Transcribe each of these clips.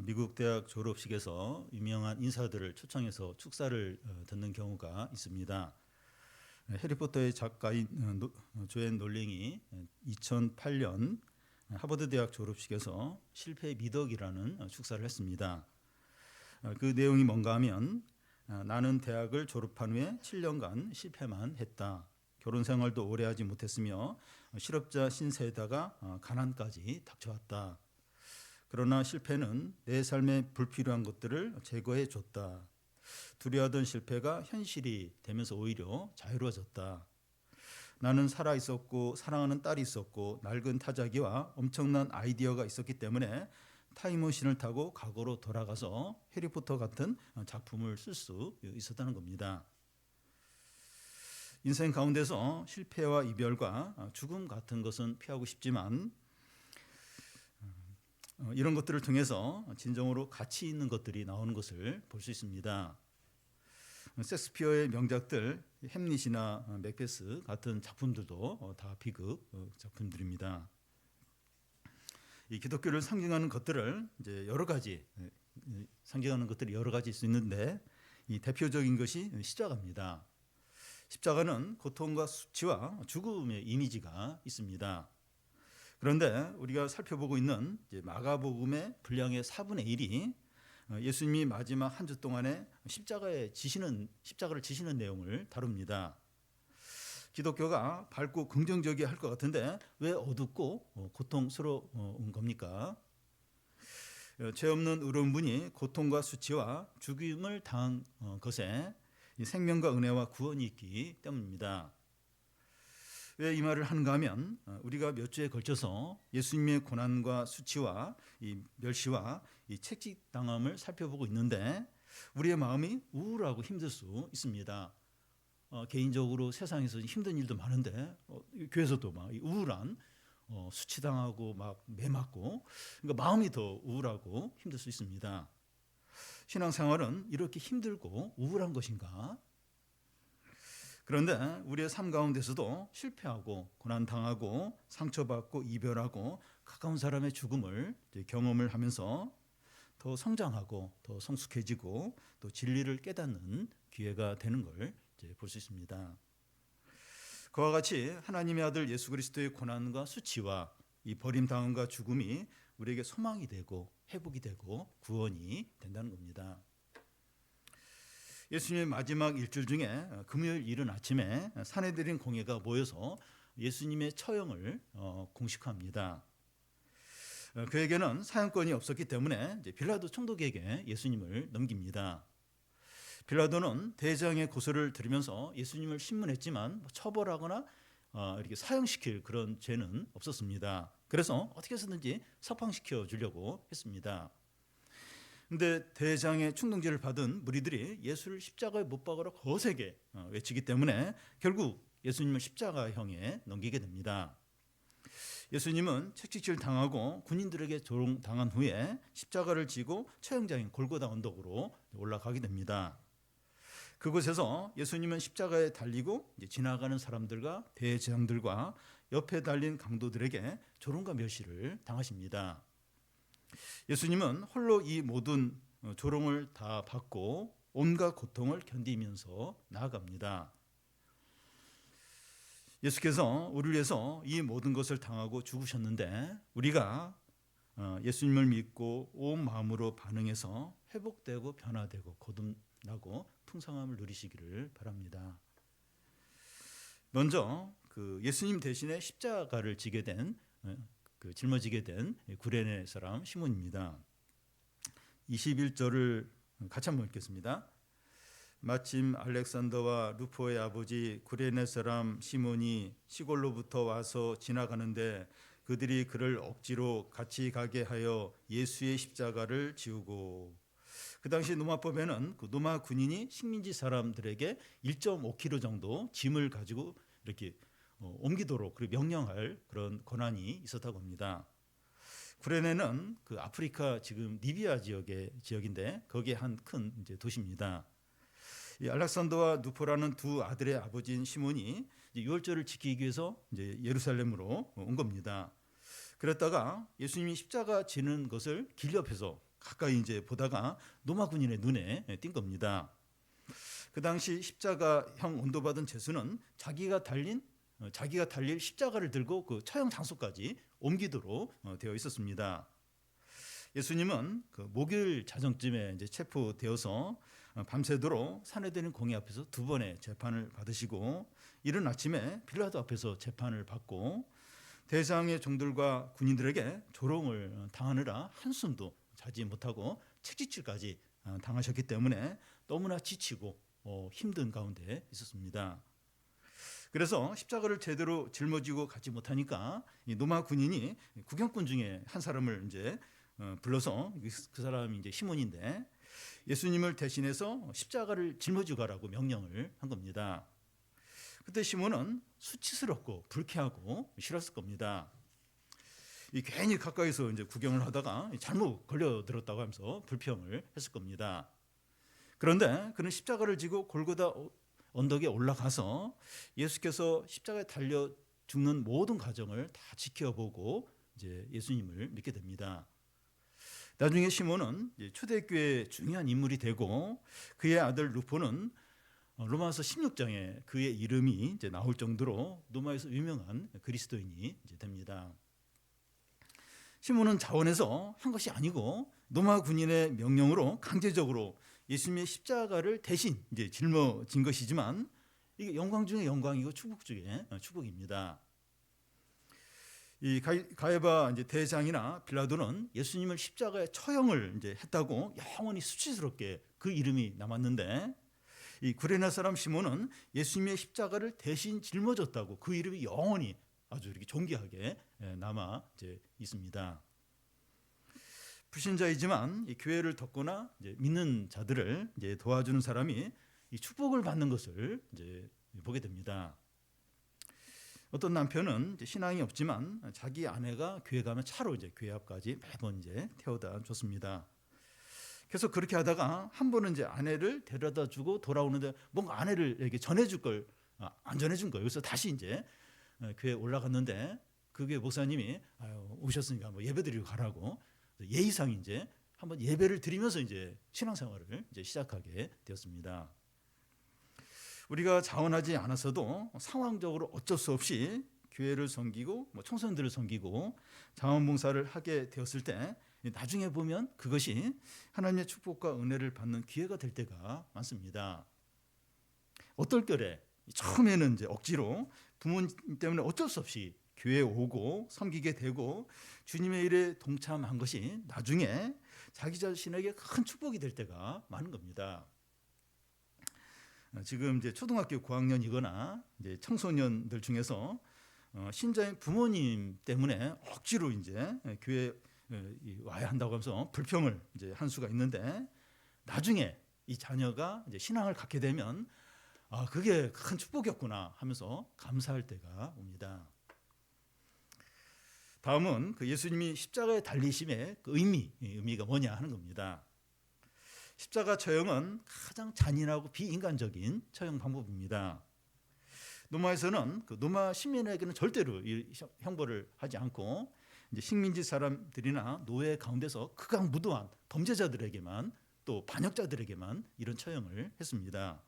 미국 대학 졸업식에서 유명한 인사들을 초청해서 축사를 듣는 경우가 있습니다. 해리포터의 작가인 조앤 롤링이 2008년 하버드 대학 졸업식에서 실패의 미덕이라는 축사를 했습니다. 그 내용이 뭔가 하면 나는 대학을 졸업한 후에 7년간 실패만 했다. 결혼 생활도 오래 하지 못했으며 실업자 신세에다가 가난까지 닥쳐왔다. 그러나 실패는 내 삶에 불필요한 것들을 제거해 줬다. 두려워하던 실패가 현실이 되면서 오히려 자유로워졌다. 나는 살아 있었고 사랑하는 딸이 있었고 낡은 타자기와 엄청난 아이디어가 있었기 때문에 타임머신을 타고 과거로 돌아가서 해리포터 같은 작품을 쓸 수 있었다는 겁니다. 인생 가운데서 실패와 이별과 죽음 같은 것은 피하고 싶지만 이런 것들을 통해서 진정으로 가치 있는 것들이 나오는 것을 볼 수 있습니다. 셰익스피어의 명작들 햄릿이나 맥베스 같은 작품들도 다 비극 작품들입니다. 이 기독교를 상징하는 것들을 이제 여러 가지 상징하는 것들이 여러 가지 있을 수 있는데 이 대표적인 것이 십자가입니다. 십자가는 고통과 수치와 죽음의 이미지가 있습니다. 그런데 우리가 살펴보고 있는 마가복음의 분량의 4분의 1이 예수님이 마지막 한 주 동안에 십자가를 지시는 내용을 다룹니다. 기독교가 밝고 긍정적이어야 할 것 같은데 왜 어둡고 고통스러운 겁니까? 죄 없는 의로운 분이 고통과 수치와 죽임을 당한 것에 생명과 은혜와 구원이 있기 때문입니다. 왜 이 말을 하는가 하면 우리가 몇 주에 걸쳐서 예수님의 고난과 수치와 이 멸시와 이 채찍당함을 살펴보고 있는데 우리의 마음이 우울하고 힘들 수 있습니다. 개인적으로 세상에서 힘든 일도 많은데 교회에서도 막 우울한 수치당하고 막 매맞고 그러니까 마음이 더 우울하고 힘들 수 있습니다. 신앙생활은 이렇게 힘들고 우울한 것인가? 그런데 우리의 삶 가운데서도 실패하고 고난당하고 상처받고 이별하고 가까운 사람의 죽음을 경험을 하면서 더 성장하고 더 성숙해지고 또 진리를 깨닫는 기회가 되는 걸 볼 수 있습니다. 그와 같이 하나님의 아들 예수 그리스도의 고난과 수치와 이 버림당함과 죽음이 우리에게 소망이 되고 회복이 되고 구원이 된다는 겁니다. 예수님의 마지막 일주일 중에 금요일 이른 아침에 산헤드린 공회가 모여서 예수님의 처형을 공식화합니다. 그에게는 사형권이 없었기 때문에 빌라도 총독에게 예수님을 넘깁니다. 빌라도는 대장의 고소를 들으면서 예수님을 신문했지만 처벌하거나 이렇게 사형시킬 그런 죄는 없었습니다. 그래서 어떻게 해서든지 석방시켜 주려고 했습니다. 그런데 대장의 충동죄를 받은 무리들이 예수를 십자가에 못 박으라 거세게 외치기 때문에 결국 예수님을 십자가형에 넘기게 됩니다. 예수님은 채찍질 당하고 군인들에게 조롱당한 후에 십자가를 지고 처형장인 골고다 언덕으로 올라가게 됩니다. 그곳에서 예수님은 십자가에 달리고 지나가는 사람들과 대제사장들과 옆에 달린 강도들에게 조롱과 멸시를 당하십니다. 예수님은 홀로 이 모든 조롱을 다 받고 온갖 고통을 견디면서 나아갑니다. 예수께서 우리를 위해서 이 모든 것을 당하고 죽으셨는데 우리가 예수님을 믿고 온 마음으로 반응해서 회복되고 변화되고 거듭나고 풍성함을 누리시기를 바랍니다. 먼저 그 예수님 대신에 십자가를 지게 된 짊어지게 된 구레네 사람 시몬입니다. 21절을 같이 한번 읽겠습니다. 마침 알렉산더와 루포의 아버지 구레네 사람 시몬이 시골로부터 와서 지나가는데 그들이 그를 억지로 같이 가게 하여 예수의 십자가를 지우고 그 당시 로마법에는 그 로마 군인이 식민지 사람들에게 1.5kg 정도 짐을 가지고 이렇게 옮기도록 그리고 명령할 그런 권한이 있었다고 합니다. 구레네는 그 아프리카 지금 리비아 지역인데 거기에 한 큰 도시입니다. 이 알렉산더와 누포라는 두 아들의 아버지인 시몬이 유월절을 지키기 위해서 이제 예루살렘으로 온 겁니다. 그랬다가 예수님이 십자가 지는 것을 길 옆에서 가까이 이제 보다가 로마 군인의 눈에 띈 겁니다. 그 당시 십자가형 언도받은 제수는 자기가 달릴 십자가를 들고 그 처형 장소까지 옮기도록 되어 있었습니다. 예수님은 그 목요일 자정쯤에 이제 체포되어서 밤새도록 산헤드린 공회 앞에서 2번의 재판을 받으시고 이른 아침에 빌라도 앞에서 재판을 받고 대장의 종들과 군인들에게 조롱을 당하느라 한숨도 자지 못하고 채찍질까지 당하셨기 때문에 너무나 지치고 힘든 가운데 있었습니다. 그래서 십자가를 제대로 짊어지고 가지 못하니까 이 로마 군인이 구경꾼 중에 한 사람을 이제 불러서 그 사람이 이제 시몬인데 예수님을 대신해서 십자가를 짊어지고 가라고 명령을 한 겁니다. 그때 시몬은 수치스럽고 불쾌하고 싫었을 겁니다. 괜히 가까이서 이제 구경을 하다가 잘못 걸려들었다고 하면서 불평을 했을 겁니다. 그런데 그는 십자가를 지고 골고다 언덕에 올라가서 예수께서 십자가에 달려 죽는 모든 과정을 다 지켜보고 이제 예수님을 믿게 됩니다. 나중에 시몬은 초대교회의 중요한 인물이 되고 그의 아들 루포는 로마서 16장에 그의 이름이 이제 나올 정도로 로마에서 유명한 그리스도인이 이제 됩니다. 시몬은 자원해서 한 것이 아니고 로마 군인의 명령으로 강제적으로 예수님의 십자가를 대신 이제 짊어진 것이지만 이게 영광 중에 영광이고 축복 중에 축복입니다. 이 가야바 이제 대장이나 빌라도는 예수님을 십자가에 처형을 이제 했다고 영원히 수치스럽게 그 이름이 남았는데 이 구레네 사람 시몬은 예수님의 십자가를 대신 짊어졌다고 그 이름이 영원히 아주 이렇게 존귀하게 남아 이제 있습니다. 불신자이지만 이 교회를 덮거나 이제 믿는 자들을 이제 도와주는 사람이 이 축복을 받는 것을 이제 보게 됩니다. 어떤 남편은 이제 신앙이 없지만 자기 아내가 교회 가면 차로 이제 교회 앞까지 매번 이제 태워다 줬습니다. 계속 그렇게 하다가 한 번은 이제 아내를 데려다 주고 돌아오는데 뭔가 아내를 이렇게 전해줄 걸 안 전해준 거예요. 그래서 다시 이제 교회 올라갔는데 그게 목사님이 오셨으니까 뭐 예배드리고 가라고 예의상 이제 한번 예배를 드리면서 이제 신앙생활을 이제 시작하게 되었습니다. 우리가 자원하지 않았어도 상황적으로 어쩔 수 없이 교회를 섬기고 청소년들을 섬기고 자원봉사를 하게 되었을 때 나중에 보면 그것이 하나님의 축복과 은혜를 받는 기회가 될 때가 많습니다. 어떨결에 처음에는 이제 억지로 부모님 때문에 어쩔 수 없이 교회에 오고 섬기게 되고 주님의 일에 동참한 것이 나중에 자기 자신에게 큰 축복이 될 때가 많은 겁니다. 지금 이제 초등학교 고학년이거나 이제 청소년들 중에서 신자인 부모님 때문에 억지로 이제 교회에 와야 한다고 하면서 불평을 이제 한 수가 있는데 나중에 이 자녀가 이제 신앙을 갖게 되면 그게 큰 축복이었구나 하면서 감사할 때가 옵니다. 다음은 그 예수님이 십자가에 달리심의 그 의미가 뭐냐 하는 겁니다. 십자가 처형은 가장 잔인하고 비인간적인 처형 방법입니다. 로마에서는 그 로마 시민에게는 절대로 이 형벌을 하지 않고 이제 식민지 사람들이나 노예 가운데서 극악무도한 범죄자들에게만 또 반역자들에게만 이런 처형을 했습니다.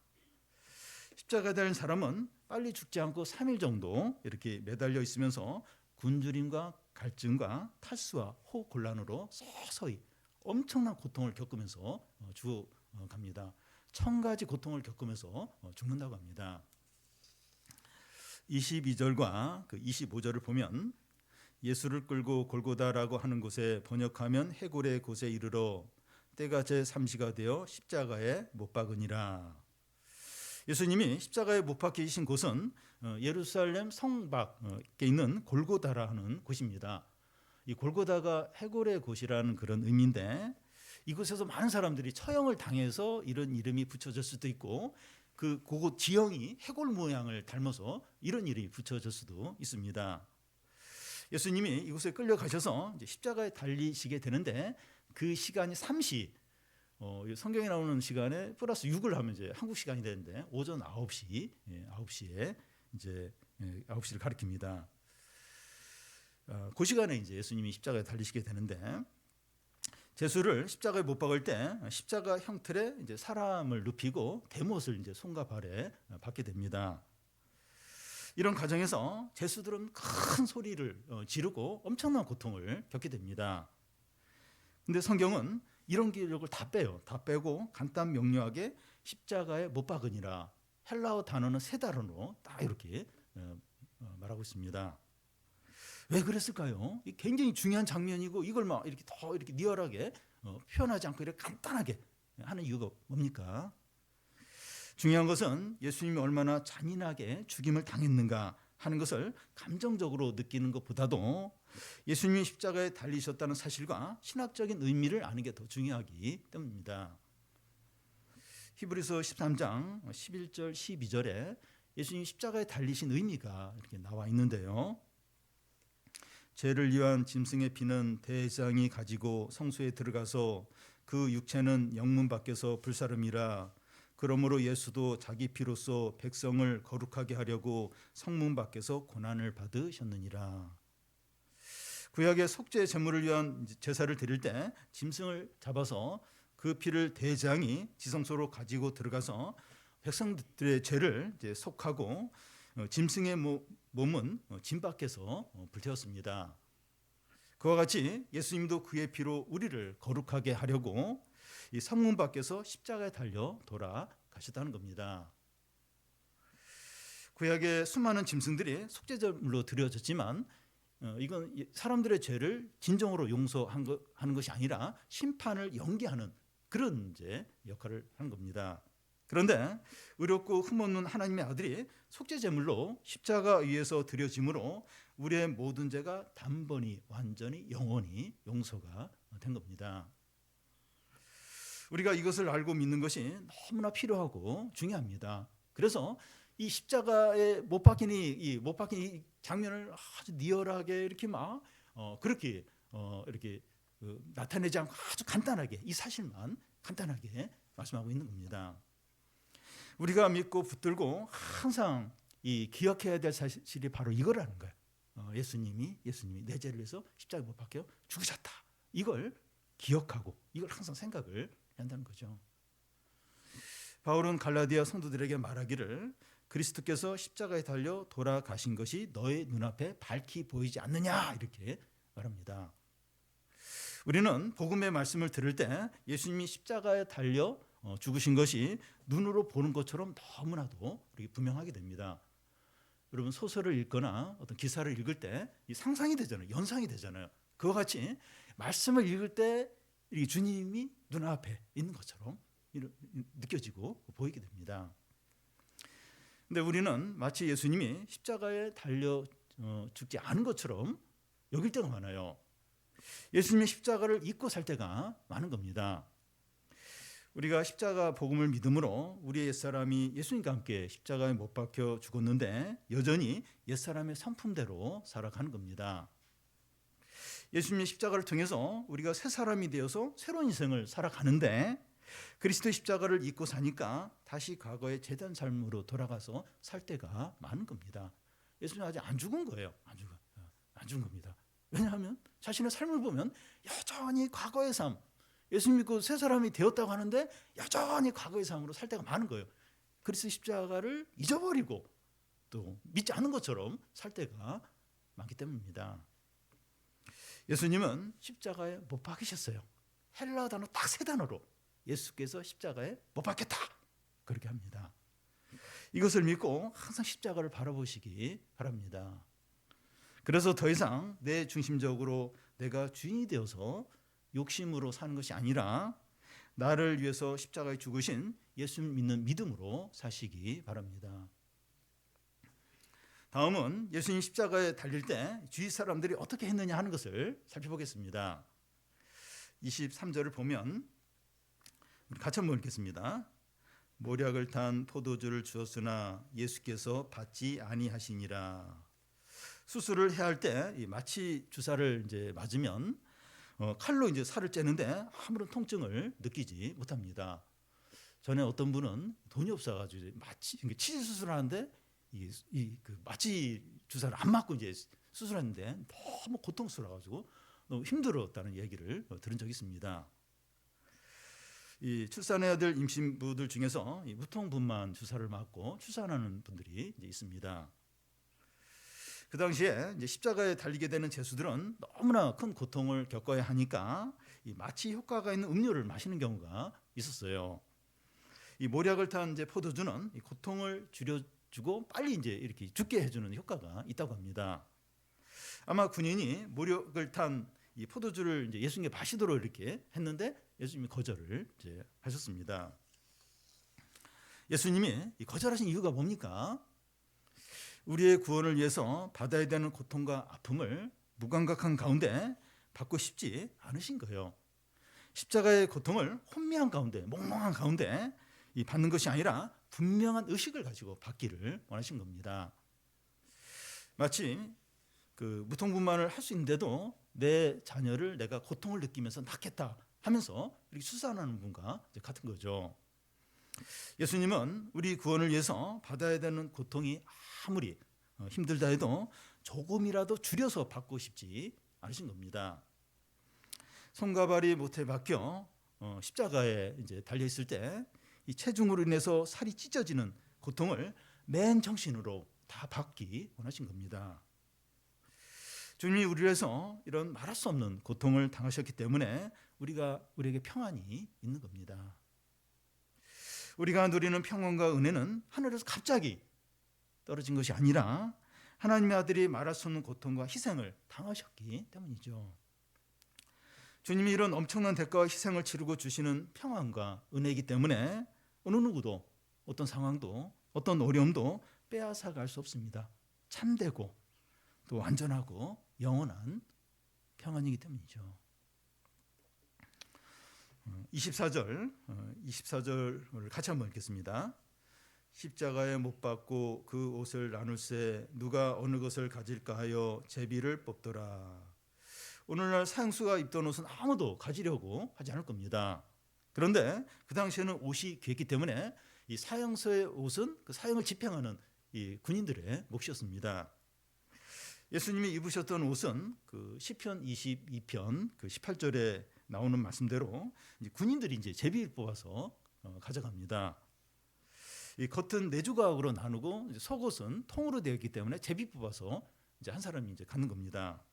십자가에 달린 사람은 빨리 죽지 않고 3일 정도 이렇게 매달려 있으면서 굶주림과 갈증과 탈수와 호흡 곤란으로 서서히 엄청난 고통을 겪으면서 죽어갑니다. 1000가지 고통을 겪으면서 죽는다고 합니다. 22절과 그 25절을 보면 예수를 끌고 골고다라고 하는 곳에 번역하면 해골의 곳에 이르러 때가 제3시가 되어 십자가에 못 박으니라. 예수님이 십자가에 못 박히신 곳은 예루살렘 성 밖에 있는 골고다라 하는 곳입니다. 이 골고다가 해골의 곳이라는 그런 의미인데 이곳에서 많은 사람들이 처형을 당해서 이런 이름이 붙여질 수도 있고 그곳 지형이 해골 모양을 닮아서 이런 이름이 붙여질 수도 있습니다. 예수님이 이곳에 끌려가셔서 이제 십자가에 달리시게 되는데 그 시간이 3시 성경에 나오는 시간에 플러스 6을 하면 이제 한국 시간이 되는데 오전 9시에 이제 9시를 가리킵니다. 그 시간에 이제 예수님이 십자가에 달리시게 되는데 제수를 십자가에 못 박을 때 십자가 형틀에 이제 사람을 눕히고 대못을 이제 손과 발에 받게 됩니다. 이런 과정에서 제수들은 큰 소리를 지르고 엄청난 고통을 겪게 됩니다. 근데 성경은 이런 기록을 다 빼요. 다 빼고 간단 명료하게 십자가에 못 박으니라. 헬라어 단어는 세 단어로 딱 이렇게 말하고 있습니다. 왜 그랬을까요? 굉장히 중요한 장면이고 이걸 막 이렇게 더 이렇게 리얼하게 표현하지 않고 이렇게 간단하게 하는 이유가 뭡니까? 중요한 것은 예수님이 얼마나 잔인하게 죽임을 당했는가 하는 것을 감정적으로 느끼는 것보다도 예수님이 십자가에 달리셨다는 사실과 신학적인 의미를 아는 게 더 중요하기 때문입니다. 히브리서 13장 11절 12절에 예수님이 십자가에 달리신 의미가 이렇게 나와 있는데요. 죄를 위한 짐승의 피는 대장이 가지고 성소에 들어가서 그 육체는 영문 밖에서 불사름이라. 그러므로 예수도 자기 피로써 백성을 거룩하게 하려고 성문 밖에서 고난을 받으셨느니라. 구약의 속죄 제물을 위한 제사를 드릴 때 짐승을 잡아서 그 피를 대장이 지성소로 가지고 들어가서 백성들의 죄를 이제 속하고 짐승의 몸은 짐 밖에서 불태웠습니다. 그와 같이 예수님도 그의 피로 우리를 거룩하게 하려고 이 성문 밖에서 십자가에 달려 돌아가셨다는 겁니다. 구약의 수많은 짐승들이 속죄제물로 드려졌지만 이건 사람들의 죄를 진정으로 용서하는 것이 아니라 심판을 연기하는 그런 이제 역할을 하는 겁니다. 그런데 의롭고 흠없는 하나님의 아들이 속죄제물로 십자가 위에서 드려짐으로 우리의 모든 죄가 단번에 완전히 영원히 용서가 된 겁니다. 우리가 이것을 알고 믿는 것이 너무나 필요하고 중요합니다. 그래서 이 십자가에 못 박힌 이 장면을 아주 리얼하게 이렇게 막 그렇게 이렇게 나타내지 않고 아주 간단하게 이 사실만 간단하게 말씀하고 있는 겁니다. 우리가 믿고 붙들고 항상 이 기억해야 될 사실이 바로 이거라는 거예요. 예수님이 내 죄를 위해서 십자가에 못 박혀 죽으셨다. 이걸 기억하고 이걸 항상 생각을 해야 한다는 거죠. 바울은 갈라디아 성도들에게 말하기를 그리스도께서 십자가에 달려 돌아가신 것이 너의 눈앞에 밝히 보이지 않느냐 이렇게 말합니다. 우리는 복음의 말씀을 들을 때 예수님이 십자가에 달려 죽으신 것이 눈으로 보는 것처럼 너무나도 분명하게 됩니다. 여러분 소설을 읽거나 어떤 기사를 읽을 때 상상이 되잖아요. 연상이 되잖아요. 그와 같이 말씀을 읽을 때 주님이 눈앞에 있는 것처럼 느껴지고 보이게 됩니다. 근데 우리는 마치 예수님이 십자가에 달려 죽지 않은 것처럼 여길 때가 많아요. 예수님이 십자가를 잊고 살 때가 많은 겁니다. 우리가 십자가 복음을 믿음으로 우리의 옛사람이 예수님과 함께 십자가에 못 박혀 죽었는데 여전히 옛사람의 성품대로 살아가는 겁니다. 예수님의 십자가를 통해서 우리가 새 사람이 되어서 새로운 인생을 살아가는데 그리스도의 십자가를 잊고 사니까 다시 과거의 제단 삶으로 돌아가서 살 때가 많은 겁니다. 예수님 아직 안 죽은 거예요. 안 죽은 겁니다. 왜냐하면 자신의 삶을 보면 여전히 과거의 삶, 예수 믿고 새 사람이 되었다고 하는데 여전히 과거의 삶으로 살 때가 많은 거예요. 그리스도의 십자가를 잊어버리고 또 믿지 않는 것처럼 살 때가 많기 때문입니다. 예수님은 십자가에 못 박히셨어요. 헬라 단어 딱 세 단어로 예수께서 십자가에 못 박혔다 그렇게 합니다. 이것을 믿고 항상 십자가를 바라보시기 바랍니다. 그래서 더 이상 내 중심적으로 내가 주인이 되어서 욕심으로 사는 것이 아니라 나를 위해서 십자가에 죽으신 예수 믿는 믿음으로 사시기 바랍니다. 다음은 예수님 십자가에 달릴 때 주위 사람들이 어떻게 했느냐 하는 것을 살펴보겠습니다. 23절을 보면 우리 같이 한번 읽겠습니다. 모략을 탄 포도주를 주었으나 예수께서 받지 아니하시니라. 수술을 해야 할 때 마취 주사를 이제 맞으면 칼로 이제 살을 째는데 아무런 통증을 느끼지 못합니다. 전에 어떤 분은 돈이 없어가지고 치질 수술하는데 그 마취 주사를 안 맞고 이제 수술했는데 너무 고통스러워가지고 너무 힘들었다는 얘기를 들은 적이 있습니다. 이 출산해야 될 임신부들 중에서 이 무통분만 주사를 맞고 출산하는 분들이 이제 있습니다. 그 당시에 이제 십자가에 달리게 되는 제수들은 너무나 큰 고통을 겪어야 하니까 이 마취 효과가 있는 음료를 마시는 경우가 있었어요. 이 모략을 탄 이제 포도주는 이 고통을 줄여주고 빨리 이제 이렇게 죽게 해주는 효과가 있다고 합니다. 아마 군인이 모략을 탄 이 포도주를 이제 예수님께 마시도록 이렇게 했는데 예수님이 거절을 이제 하셨습니다. 예수님이 이 거절하신 이유가 뭡니까? 우리의 구원을 위해서 받아야 되는 고통과 아픔을 무감각한 가운데 받고 싶지 않으신 거예요. 십자가의 고통을 혼미한 가운데, 몽롱한 가운데 이 받는 것이 아니라 분명한 의식을 가지고 받기를 원하신 겁니다. 마치 그 무통분만을 할 수 있는데도 내 자녀를 내가 고통을 느끼면서 낳겠다 하면서 이렇게 수산하는 분과 같은 거죠. 예수님은 우리 구원을 위해서 받아야 되는 고통이 아무리 힘들다 해도 조금이라도 줄여서 받고 싶지 않으신 겁니다. 손과 발이 못해 박혀 십자가에 이제 달려 있을 때 이 체중으로 인해서 살이 찢어지는 고통을 맨 정신으로 다 받기 원하신 겁니다. 주님이 우리를 위해서 이런 말할 수 없는 고통을 당하셨기 때문에 우리에게 평안이 있는 겁니다. 우리가 누리는 평안과 은혜는 하늘에서 갑자기 떨어진 것이 아니라 하나님의 아들이 말할 수 없는 고통과 희생을 당하셨기 때문이죠. 주님이 이런 엄청난 대가와 희생을 치르고 주시는 평안과 은혜이기 때문에 어느 누구도 어떤 상황도 어떤 어려움도 빼앗아갈 수 없습니다. 참되고 또 완전하고 영원한 평안이기 때문이죠. 24절을 같이 한번 읽겠습니다. 십자가에 못 박고 그 옷을 나눌새 누가 어느 것을 가질까 하여 제비를 뽑더라. 오늘날 사형수가 입던 옷은 아무도 가지려고 하지 않을 겁니다. 그런데 그 당시에는 옷이 귀했기 때문에 이 사형수의 옷은 그 사형을 집행하는 이 군인들의 몫이었습니다. 예수님이 입으셨던 옷은 그 시편 22편 그 18절에 나오는 말씀대로 이제 군인들이 이제 제비를 뽑아서 가져갑니다. 이 겉은 네 조각으로 나누고 이제 속옷은 통으로 되어 있기 때문에 제비 뽑아서 이제 한 사람이 이제 갖는 겁니다.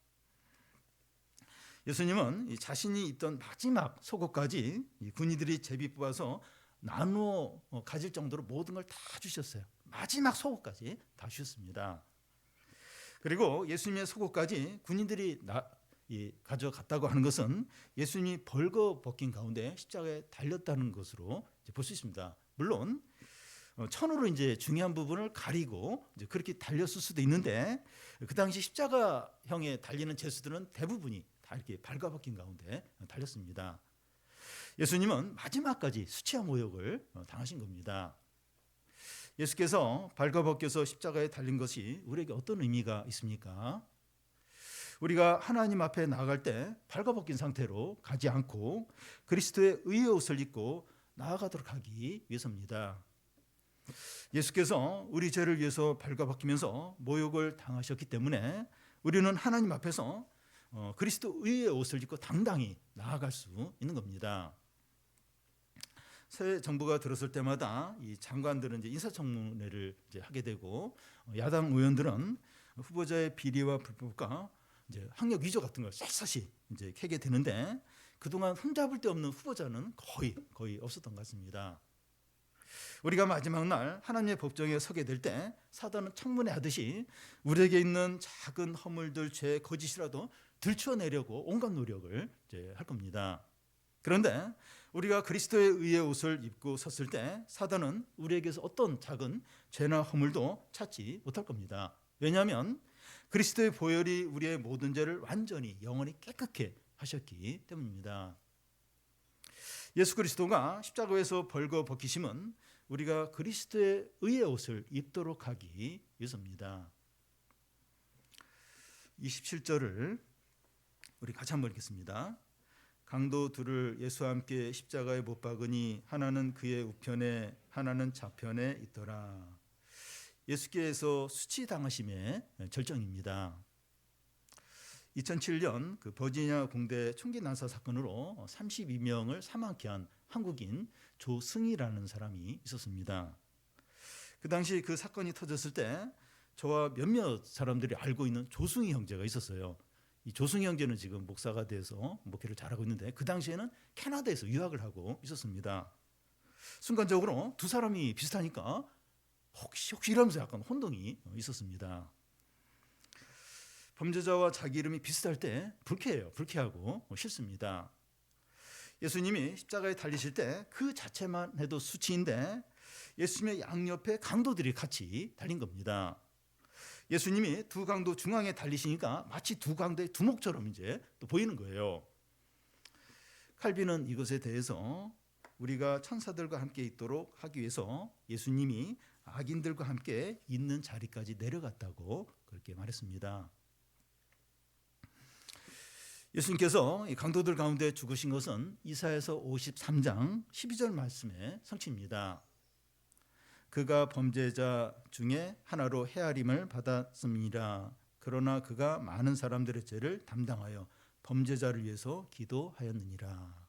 예수님은 이 자신이 입던 마지막 속옷까지 이 군인들이 제비 뽑아서 나누어 가질 정도로 모든 걸 다 주셨어요. 마지막 속옷까지 다 주셨습니다. 그리고 예수님의 속옷까지 군인들이 가져갔다고 하는 것은 예수님이 벌거 벗긴 가운데 십자가에 달렸다는 것으로 볼 수 있습니다. 물론 천으로 이제 중요한 부분을 가리고 이제 그렇게 달렸을 수도 있는데 그 당시 십자가형에 달리는 제수들은 대부분이 다 이렇게 발가벗긴 가운데 달렸습니다. 예수님은 마지막까지 수치와 모욕을 당하신 겁니다. 예수께서 발가벗겨서 십자가에 달린 것이 우리에게 어떤 의미가 있습니까? 우리가 하나님 앞에 나아갈 때 발가벗긴 상태로 가지 않고 그리스도의 의의 옷을 입고 나아가도록 하기 위해서입니다. 예수께서 우리 죄를 위해서 발가벗기면서 모욕을 당하셨기 때문에 우리는 하나님 앞에서 그리스도 의의 옷을 입고 당당히 나아갈 수 있는 겁니다. 새 정부가 들었을 때마다 이 장관들은 이제 인사청문회를 이제 하게 되고 야당 의원들은 후보자의 비리와 불법과 이제 학력 위조 같은 걸 샅샅이 이제 캐게 되는데 그동안 흠잡을 데 없는 후보자는 거의 없었던 것 같습니다. 우리가 마지막 날 하나님의 법정에 서게 될 때 사단은 청문회 하듯이 우리에게 있는 작은 허물들, 죄, 거짓이라도 들추어내려고 온갖 노력을 이제 할 겁니다. 그런데 우리가 그리스도의 의의 옷을 입고 섰을 때 사단은 우리에게서 어떤 작은 죄나 허물도 찾지 못할 겁니다. 왜냐하면 그리스도의 보혈이 우리의 모든 죄를 완전히 영원히 깨끗게 하셨기 때문입니다. 예수 그리스도가 십자가에서 벌거 벗기심은 우리가 그리스도의 의의 옷을 입도록 하기 위해서입니다. 27절을 우리 같이 한번 읽겠습니다. 강도 둘을 예수와 함께 십자가에 못 박으니 하나는 그의 우편에 하나는 좌편에 있더라. 예수께서 수치당하심의 절정입니다. 2007년 그 버지니아 공대 총기 난사 사건으로 32명을 사망케 한 한국인 조승희라는 사람이 있었습니다. 그 당시 그 사건이 터졌을 때 저와 몇몇 사람들이 알고 있는 조승희 형제가 있었어요. 이 조승희 형제는 지금 목사가 돼서 목회를 잘하고 있는데 그 당시에는 캐나다에서 유학을 하고 있었습니다. 순간적으로 두 사람이 비슷하니까 혹시 이러면서 약간 혼동이 있었습니다. 범죄자와 자기 이름이 비슷할 때 불쾌하고 싫습니다. 예수님이 십자가에 달리실 때 그 자체만 해도 수치인데 예수님의 양옆에 강도들이 같이 달린 겁니다. 예수님이 두 강도 중앙에 달리시니까 마치 두 강도의 두목처럼 이제 또 보이는 거예요. 칼빈은 이것에 대해서 우리가 천사들과 함께 있도록 하기 위해서 예수님이 악인들과 함께 있는 자리까지 내려갔다고 그렇게 말했습니다. 예수님께서 이 강도들 가운데 죽으신 것은 이사야서 53장 12절 말씀의 성취입니다. 그가 범죄자 중에 하나로 헤아림을 받았습니다. 그러나 그가 많은 사람들의 죄를 담당하여 범죄자를 위해서 기도하였느니라.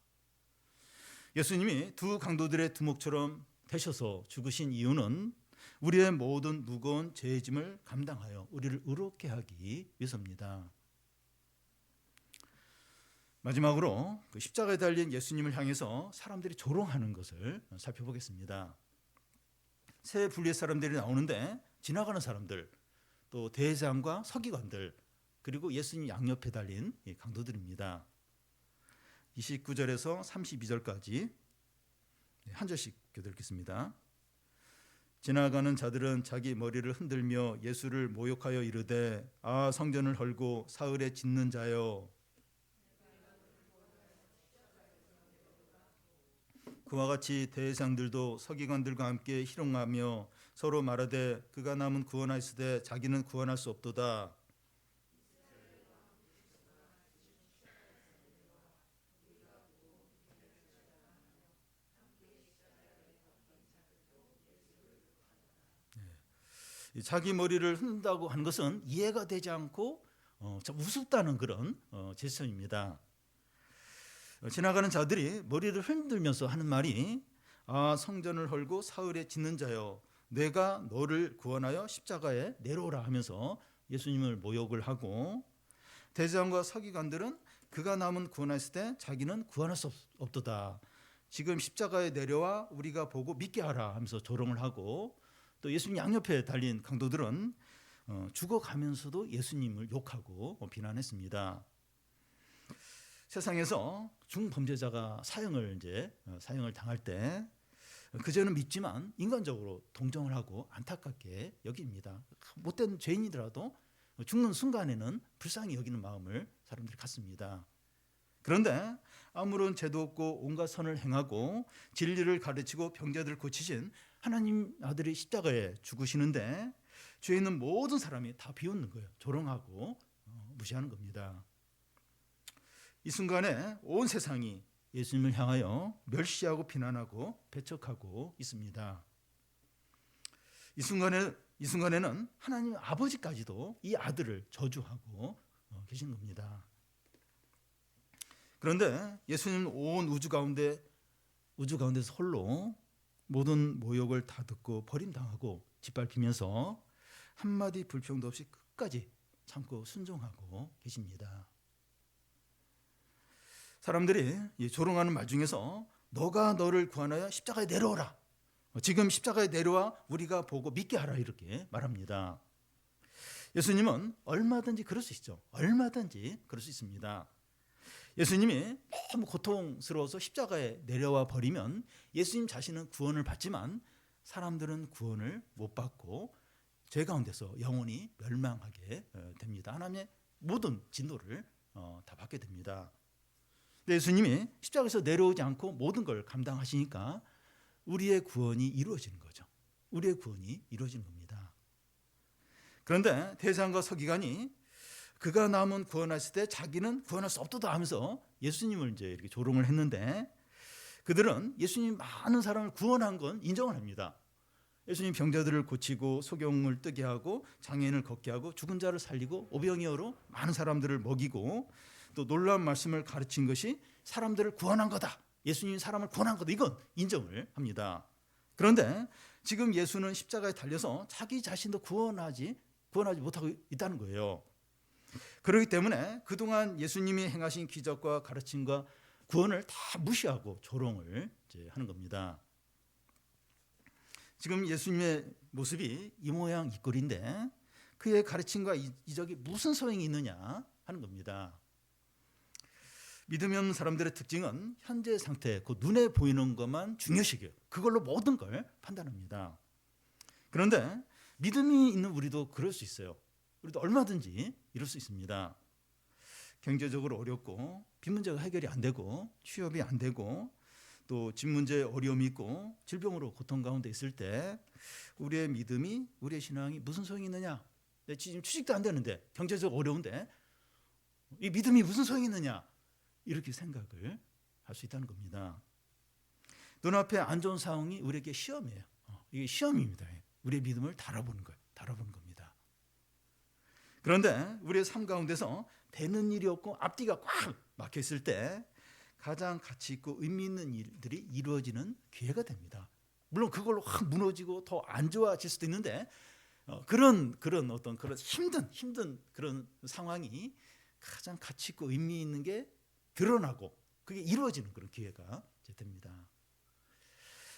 예수님이 두 강도들의 두목처럼 되셔서 죽으신 이유는 우리의 모든 무거운 죄의 짐을 감당하여 우리를 의롭게 하기 위해서입니다. 마지막으로 그 십자가에 달린 예수님을 향해서 사람들이 조롱하는 것을 살펴보겠습니다. 세 분리의 사람들이 나오는데 지나가는 사람들, 또 대제사장과 서기관들, 그리고 예수님 양옆에 달린 강도들입니다. 29절에서 32절까지 한 절씩 읽겠습니다. 지나가는 자들은 자기 머리를 흔들며 예수를 모욕하여 이르되 아 성전을 헐고 사흘에 짓는 자여, 그와 같이 대제사장들도 서기관들과 함께 희롱하며 서로 말하되 그가 남은 구원하였으되 자기는 구원할 수 없도다. 자기 머리를 흔든다고 하는 것은 이해가 되지 않고 참 우습다는 그런 제스처입니다. 지나가는 자들이 머리를 흔들면서 하는 말이 아 성전을 헐고 사흘에 짓는 자여 내가 너를 구원하여 십자가에 내려오라 하면서 예수님을 모욕을 하고, 대제사장과 서기관들은 그가 남은 구원했을 때 자기는 구원할 수 없도다. 지금 십자가에 내려와 우리가 보고 믿게 하라 하면서 조롱을 하고, 또 예수님 양옆에 달린 강도들은 죽어가면서도 예수님을 욕하고 비난했습니다. 세상에서 중범죄자가 사형을 당할 때 그저는 믿지만 인간적으로 동정을 하고 안타깝게 여깁니다. 못된 죄인이더라도 죽는 순간에는 불쌍히 여기는 마음을 사람들이 갖습니다. 그런데 아무런 죄도 없고 온갖 선을 행하고 진리를 가르치고 병자들을 고치신 하나님 아들이 십자가에 죽으시는데 죄 있는 모든 사람이 다 비웃는 거예요. 조롱하고 무시하는 겁니다. 이 순간에 온 세상이 예수님을 향하여 멸시하고 비난하고 배척하고 있습니다. 이 순간에는 하나님 아버지까지도 이 아들을 저주하고 계신 겁니다. 그런데 예수님은 온 우주 가운데서 홀로 모든 모욕을 다 듣고 버림당하고 짓밟히면서 한마디 불평도 없이 끝까지 참고 순종하고 계십니다. 사람들이 조롱하는 말 중에서 너가 너를 구원하여 십자가에 내려오라, 지금 십자가에 내려와 우리가 보고 믿게 하라, 이렇게 말합니다. 예수님은 얼마든지 그럴 수 있죠. 얼마든지 그럴 수 있습니다. 예수님이 너무 고통스러워서 십자가에 내려와 버리면 예수님 자신은 구원을 받지만 사람들은 구원을 못 받고 죄 가운데서 영원히 멸망하게 됩니다. 하나님의 모든 진노를 다 받게 됩니다. 예수님이 십자가에서 내려오지 않고 모든 걸 감당하시니까 우리의 구원이 이루어지는 거죠. 우리의 구원이 이루어지는 겁니다. 그런데 대제사장과 서기관이 그가 남은 구원했을 때 자기는 구원할 수 없도다 하면서 예수님을 이제 이렇게 조롱을 했는데, 그들은 예수님이 많은 사람을 구원한 건 인정을 합니다. 예수님 병자들을 고치고 소경을 뜨게 하고 장애인을 걷게 하고 죽은 자를 살리고 오병이어로 많은 사람들을 먹이고 또 놀라운 말씀을 가르친 것이 사람들을 구원한 거다. 예수님이 사람을 구원한 거다. 이건 인정을 합니다. 그런데 지금 예수는 십자가에 달려서 자기 자신도 구원하지 못하고 있다는 거예요. 그렇기 때문에 그동안 예수님이 행하신 기적과 가르침과 구원을 다 무시하고 조롱을 하는 겁니다. 지금 예수님의 모습이 이 모양 이 꼴인데 그의 가르침과 이적이 무슨 소용이 있느냐 하는 겁니다. 믿음이 없는 사람들의 특징은 현재 상태, 그 눈에 보이는 것만 중요시해요. 그걸로 모든 걸 판단합니다. 그런데 믿음이 있는 우리도 그럴 수 있어요. 우리도 얼마든지 이럴 수 있습니다. 경제적으로 어렵고 빚 문제가 해결이 안 되고 취업이 안 되고 또 집 문제에 어려움이 있고 질병으로 고통 가운데 있을 때 우리의 믿음이, 우리의 신앙이 무슨 소용이 있느냐? 지금 취직도 안 되는데 경제적으로 어려운데 이 믿음이 무슨 소용이 있느냐? 이렇게 생각을 할 수 있다는 겁니다. 눈앞에 안 좋은 상황이 우리에게 시험이에요. 이게 시험입니다. 우리의 믿음을 달아보는 거예요. 달아보는 겁니다. 그런데 우리의 삶 가운데서 되는 일이 없고 앞뒤가 꽉 막혀 있을 때 가장 가치 있고 의미 있는 일들이 이루어지는 기회가 됩니다. 물론 그걸로 확 무너지고 더 안 좋아질 수도 있는데 그런 힘든 그런 상황이 가장 가치 있고 의미 있는 게 드러나고 그게 이루어지는 그런 기회가 됩니다.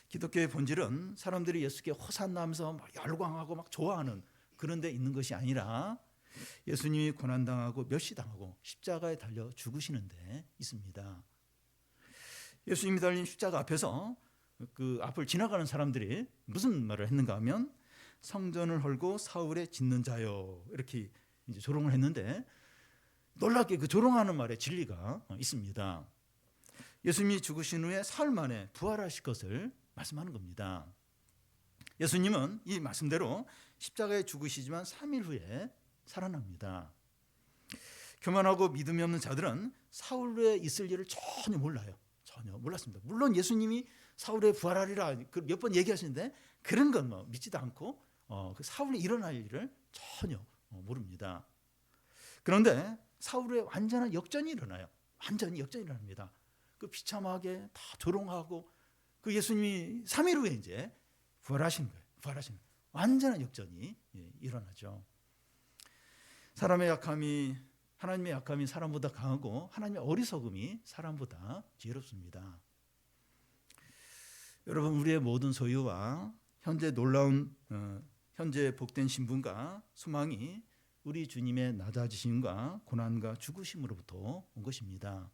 기독교의 본질은 사람들이 예수께 호산나면서 막 열광하고 막 좋아하는 그런 데 있는 것이 아니라 예수님이 고난당하고 멸시당하고 십자가에 달려 죽으시는 데 있습니다. 예수님이 달린 십자가 앞에서 그 앞을 지나가는 사람들이 무슨 말을 했는가 하면 성전을 헐고 사울에 짓는 자요 이렇게 이제 조롱을 했는데 놀랍게 그 조롱하는 말에 진리가 있습니다. 예수님이 죽으신 후에 사흘 만에 부활하실 것을 말씀하는 겁니다. 예수님은 이 말씀대로 십자가에 죽으시지만 3일 후에 살아납니다. 교만하고 믿음이 없는 자들은 사울 후에 있을 일을 전혀 몰라요. 전혀 몰랐습니다. 물론 예수님이 사울에 부활하리라 몇 번 얘기하시는데 그런 건 뭐 믿지도 않고 그 사울에 일어날 일을 전혀 모릅니다. 그런데 사울의 완전한 역전이 일어나요. 완전히 역전이 일어납니다. 그 비참하게 다 조롱하고 그 예수님이 3일 후에 이제 부활하신 거예요. 부활하신 거예요. 완전한 역전이 일어나죠. 하나님의 약함이 사람보다 강하고 하나님의 어리석음이 사람보다 지혜롭습니다. 여러분 우리의 모든 소유와 현재 복된 신분과 소망이 우리 주님의 낮아지심과 고난과 죽으심으로부터 온 것입니다.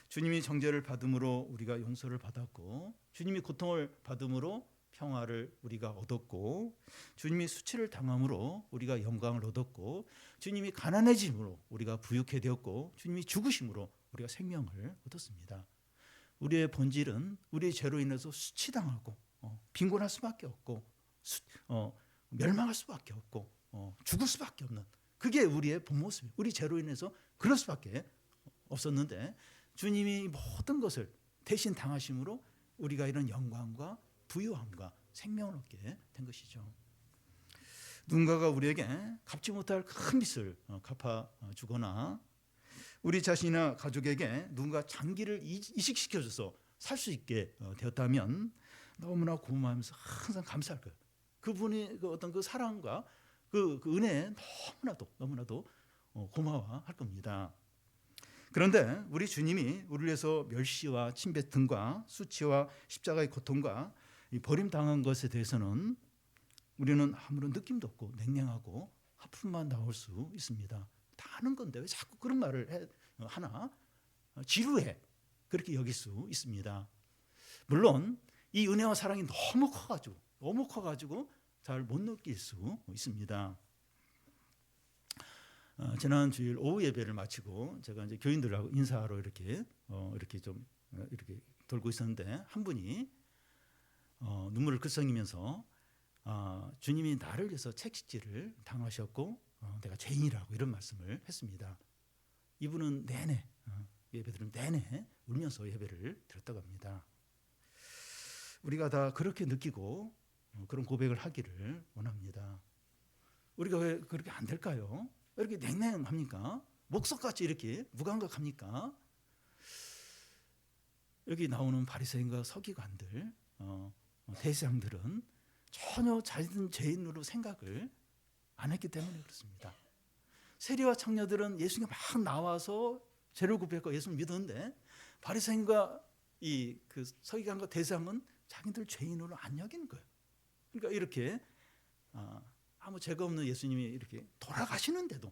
주님이 정죄를 받음으로 우리가 용서를 받았고 주님이 고통을 받음으로 평화를 우리가 얻었고 주님이 수치를 당함으로 우리가 영광을 얻었고 주님이 가난해짐으로 우리가 부유케 되었고 주님이 죽으심으로 우리가 생명을 얻었습니다. 우리의 본질은 우리의 죄로 인해서 수치당하고 빈곤할 수밖에 없고 멸망할 수밖에 없고 죽을 수밖에 없는 그게 우리의 본 모습이에요. 우리 죄로 인해서 그럴 수밖에 없었는데 주님이 모든 것을 대신 당하심으로 우리가 이런 영광과 부유함과 생명을 얻게 된 것이죠. 누군가가 우리에게 갚지 못할 큰 빚을 갚아주거나 우리 자신이나 가족에게 누군가 장기를 이식시켜줘서 살 수 있게 되었다면 너무나 고마워하면서 항상 감사할 거예요. 그분이 어떤 그 사랑과 그 은혜에 너무나도 고마워할 겁니다. 그런데 우리 주님이 우리를 위해서 멸시와 침뱉음과 수치와 십자가의 고통과 버림당한 것에 대해서는 우리는 아무런 느낌도 없고 냉랭하고 하품만 나올 수 있습니다. 다 아는 건데 왜 자꾸 그런 말을 하나? 지루해. 그렇게 여길 수 있습니다. 물론 이 은혜와 사랑이 너무 커가지고 잘 못 느낄 수 있습니다. 지난 주일 오후 예배를 마치고 제가 이제 교인들하고 인사하러 이렇게 돌고 있었는데 한 분이 눈물을 글썽이면서 주님이 나를 위해서 채찍질을 당하셨고 내가 죄인이라고 이런 말씀을 했습니다. 이분은 내내 예배드리면 내내 울면서 예배를 드렸다고 합니다. 우리가 다 그렇게 느끼고 그런 고백을 하기를 원합니다. 우리가 왜 그렇게 안 될까요? 왜 이렇게 냉랭합니까? 목석같이 이렇게 무감각합니까? 여기 나오는 바리새인과 서기관들, 대제사장들은 전혀 자기들 죄인으로 생각을 안 했기 때문에 그렇습니다. 세리와 창녀들은 예수님이 막 나와서 죄를 고백하고 예수를 믿었는데, 바리새인과 그 서기관과 대제사장은 자기들 죄인으로 안 여기는 거예요. 그러니까 이렇게 아무 죄가 없는 예수님이 이렇게 돌아가신데도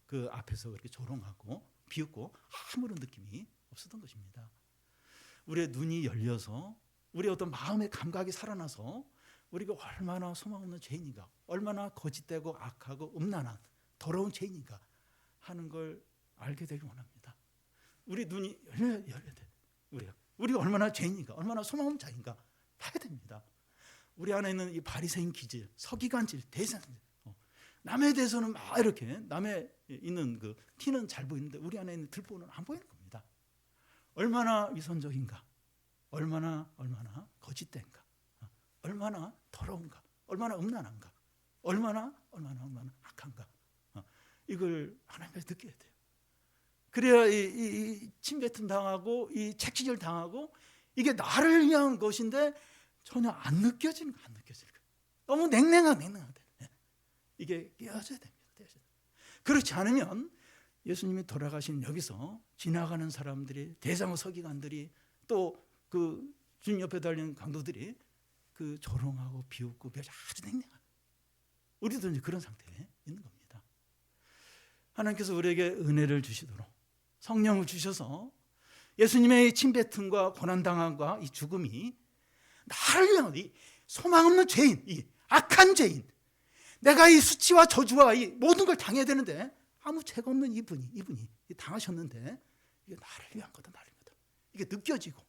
그 앞에서 그렇게 조롱하고 비웃고 아무런 느낌이 없었던 것입니다. 우리의 눈이 열려서, 우리의 어떤 마음의 감각이 살아나서 우리가 얼마나 소망 없는 죄인인가, 얼마나 거짓되고 악하고 음란한 더러운 죄인인가 하는 걸 알게 되길 원합니다. 우리 눈이 열려야 돼. 우리가 얼마나 죄인인가, 얼마나 소망 없는 자인가 봐야 됩니다. 우리 안에 있는 이 바리새인 기질, 서기관질, 대제사장들, 남에 대해서는 막 이렇게 남에 있는 그 티는 잘 보이는데 우리 안에 있는 들보는 안 보이는 겁니다. 얼마나 위선적인가, 얼마나 거짓된가, 얼마나 더러운가, 얼마나 음란한가, 얼마나 악한가, 이걸 하나님께서 느껴야 돼요. 그래야 이 침뱉음 당하고 이 채찍질 당하고 이게 나를 위한 것인데 전혀 안 느껴지는 거, 너무 냉랭하다. 이게 깨어져야 됩니다. 그렇지 않으면 예수님이 돌아가신 여기서 지나가는 사람들이, 대제사장 서기관들이, 또 그 주님 옆에 달리는 강도들이 그 조롱하고 비웃고 아주 냉랭한, 우리도 이제 그런 상태에 있는 겁니다. 하나님께서 우리에게 은혜를 주시도록 성령을 주셔서 예수님의 침뱉음과 고난당함과 이 죽음이 나를 위한 이 소망 없는 죄인, 이 악한 죄인, 내가 이 수치와 저주와 이 모든 걸 당해야 되는데 아무 죄가 없는 이분이 당하셨는데 이게 나를 위한 거다, 이게 느껴지고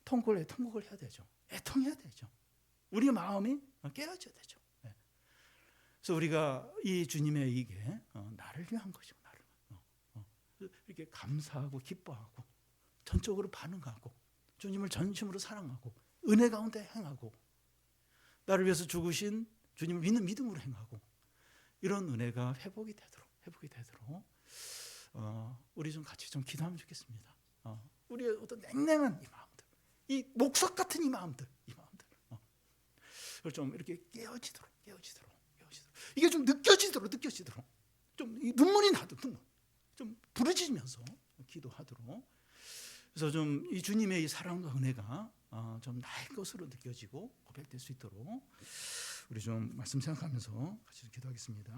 통곡을 해야 되죠. 애통해야 되죠. 우리 마음이 깨어져야 되죠. 그래서 우리가 이 주님의 이게 나를 위한 것이고, 이렇게 감사하고 기뻐하고 전적으로 반응하고 주님을 전심으로 사랑하고 은혜 가운데 행하고 나를 위해서 죽으신 주님을 믿는 믿음으로 행하고, 이런 은혜가 회복이 되도록 우리 좀 같이 좀 기도하면 좋겠습니다. 우리의 어떤 냉랭한 이 마음들, 이 목석 같은 이 마음들, 그걸 좀 이렇게 깨어지도록 이게 좀 느껴지도록 좀 눈물이 나도 좀 부르짖으면서 기도하도록, 그래서 좀 이 주님의 이 사랑과 은혜가 좀 나의 것으로 느껴지고 고백될 수 있도록 우리 좀 말씀 생각하면서 같이 기도하겠습니다.